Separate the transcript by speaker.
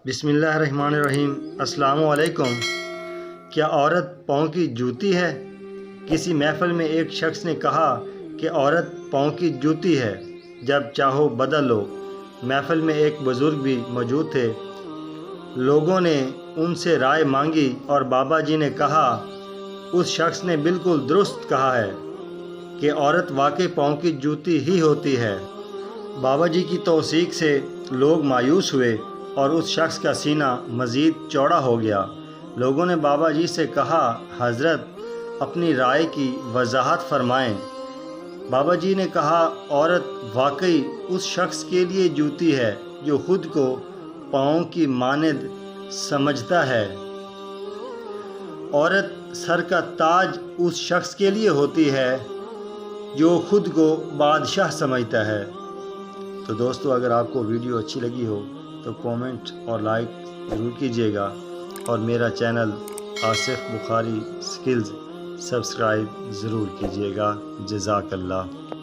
Speaker 1: بسم اللہ الرحمن الرحیم۔ السلام علیکم۔ کیا عورت پاؤں کی جوتی ہے؟ کسی محفل میں ایک شخص نے کہا کہ عورت پاؤں کی جوتی ہے، جب چاہو بدل لو۔ محفل میں ایک بزرگ بھی موجود تھے۔ لوگوں نے ان سے رائے مانگی اور بابا جی نے کہا اس شخص نے بالکل درست کہا ہے کہ عورت واقعی پاؤں کی جوتی ہی ہوتی ہے۔ بابا جی کی توثیق سے لوگ مایوس ہوئے اور اس شخص کا سینہ مزید چوڑا ہو گیا۔ لوگوں نے بابا جی سے کہا حضرت اپنی رائے کی وضاحت فرمائیں۔ بابا جی نے کہا عورت واقعی اس شخص کے لیے جوتی ہے جو خود کو پاؤں کی مانند سمجھتا ہے۔ عورت سر کا تاج اس شخص کے لیے ہوتی ہے جو خود کو بادشاہ سمجھتا ہے۔ تو دوستو، اگر آپ کو ویڈیو اچھی لگی ہو تو کومنٹ اور لائک ضرور کیجیے گا، اور میرا چینل آصف بخاری سکلز سبسکرائب ضرور کیجیے گا۔ جزاک اللہ۔